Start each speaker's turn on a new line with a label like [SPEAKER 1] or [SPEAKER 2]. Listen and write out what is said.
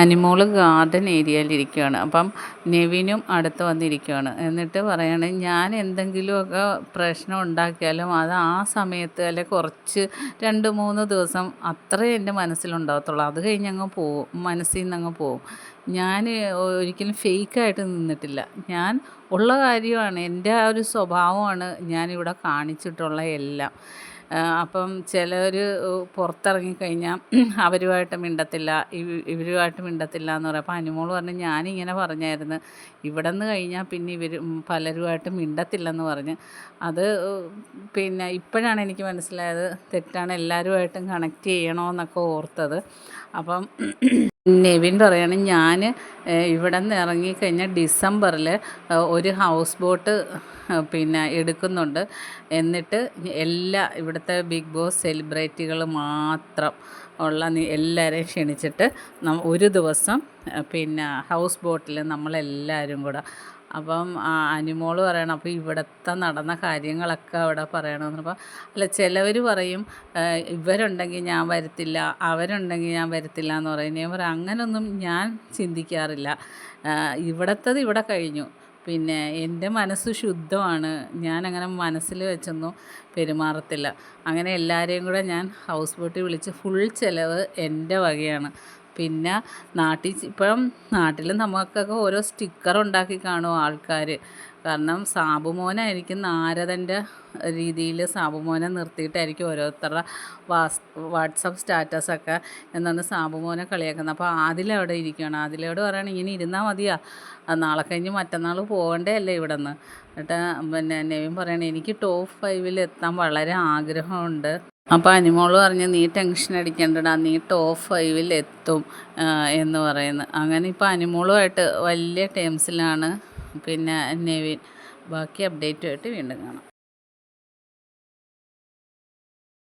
[SPEAKER 1] Animol garden ഏരിയയിലിരിക്കുകയാണ്. അപ്പം നെവിനും അടുത്ത് വന്നിരിക്കുകയാണ്. എന്നിട്ട് പറയാണ്, ഞാൻ എന്തെങ്കിലുമൊക്കെ പ്രശ്നം ഉണ്ടാക്കിയാലും അത് ആ സമയത്ത് അല്ലെ കുറച്ച് 2-3 ദിവസം അത്രേ എൻ്റെ മനസ്സിലുണ്ടാകത്തുള്ളൂ. അത് കഴിഞ്ഞങ്ങ് പോവും, മനസ്സിൽ നിന്നങ്ങ് പോവും. ഞാൻ ഒരിക്കലും ഫേക്കായിട്ട് നിന്നിട്ടില്ല. ഞാൻ ഉള്ള കാര്യമാണ്, എൻ്റെ ആ ഒരു സ്വഭാവമാണ് ഞാനിവിടെ കാണിച്ചിട്ടുള്ള എല്ലാം. അപ്പം ചിലർ പുറത്തിറങ്ങിക്കഴിഞ്ഞാൽ അവരുമായിട്ട് മിണ്ടത്തില്ല, ഇവരുമായിട്ട് മിണ്ടത്തില്ല എന്ന് പറയും. അപ്പോൾ അനുമോൾ പറഞ്ഞു, ഞാനിങ്ങനെ പറഞ്ഞായിരുന്നു, ഇവിടെ നിന്ന് കഴിഞ്ഞാൽ പിന്നെ ഇവർ പലരുമായിട്ട് മിണ്ടത്തില്ലെന്ന് പറഞ്ഞ്. അത് പിന്നെ ഇപ്പോഴാണ് എനിക്ക് മനസ്സിലായത് തെറ്റാണ്, എല്ലാവരുമായിട്ടും കണക്ട് ചെയ്യണമെന്നൊക്കെ ഓർത്തത്. അപ്പം നെവിൻ പറയാണ്, ഞാൻ ഇവിടെ നിന്ന് ഇറങ്ങിക്കഴിഞ്ഞാൽ ഡിസംബറിൽ ഒരു ഹൗസ് ബോട്ട് പിന്നെ എടുക്കുന്നുണ്ട്. എന്നിട്ട് എല്ലാ ഇവിടുത്തെ ബിഗ് ബോസ് സെലിബ്രിറ്റികൾ മാത്രം ഉള്ള എല്ലാവരെയും ക്ഷണിച്ചിട്ട് ഒരു ദിവസം പിന്നെ ഹൗസ് ബോട്ടിൽ നമ്മളെല്ലാവരും കൂടെ. അപ്പം അനുമോൾ പറയണം, അപ്പോൾ ഇവിടുത്തെ നടന്ന കാര്യങ്ങളൊക്കെ അവിടെ പറയണമെന്ന്. അപ്പോൾ അല്ല, ചിലവർ പറയും ഇവരുണ്ടെങ്കിൽ ഞാൻ വരത്തില്ല, അവരുണ്ടെങ്കിൽ ഞാൻ വരത്തില്ല എന്ന് പറയും. ഞാൻ പറയും, അങ്ങനൊന്നും ഞാൻ ചിന്തിക്കാറില്ല. ഇവിടുത്തത് ഇവിടെ കഴിഞ്ഞു. പിന്നെ എൻ്റെ മനസ്സ് ശുദ്ധമാണ്, ഞാനങ്ങനെ മനസ്സിൽ വെച്ചൊന്നും പെരുമാറത്തില്ല. അങ്ങനെ എല്ലാവരെയും കൂടെ ഞാൻ ഹൗസ് ബോട്ടിൽ വിളിച്ച് ഫുൾ ചിലവ് എൻ്റെ വകയാണ്. പിന്നെ ഇപ്പം നാട്ടിൽ നമുക്കൊക്കെ ഓരോ സ്റ്റിക്കർ ഉണ്ടാക്കി കാണും ആൾക്കാർ. കാരണം സാബുമോനായിരിക്കും നാരദൻ്റെ രീതിയിൽ സാബുമോനെ നിർത്തിയിട്ടായിരിക്കും ഓരോരുത്തരുടെ വാട്സപ്പ് സ്റ്റാറ്റസൊക്കെ എന്നാണ് സാബുമോനെ കളിയാക്കുന്നത്. അപ്പോൾ ആദിലവിടെ ഇരിക്കുകയാണ്. ആദിലയോട് പറയുകയാണ്, ഇങ്ങനെ ഇരുന്നാൽ മതിയാ, നാളെ കഴിഞ്ഞ് മറ്റന്നാൾ പോകണ്ടേ അല്ലേ ഇവിടെ നിന്ന്. എന്നിട്ട് പിന്നെ നെവിൻ പറയണേ, എനിക്ക് ടോപ്പ് 5 എത്താൻ വളരെ ആഗ്രഹമുണ്ട്. അപ്പോൾ അനുമോൾ പറഞ്ഞു, നീ ടെൻഷൻ അടിക്കേണ്ടടാ, നീ ടോപ്പ് 5 എത്തും എന്ന് പറയുന്നു. അങ്ങനെ ഇപ്പോൾ അനുമോളുമായിട്ട് വലിയ ടേംസിലാണ് പിന്നെ നെവിൻ. ബാക്കി അപ്ഡേറ്റുമായിട്ട് വീണ്ടും കാണാം.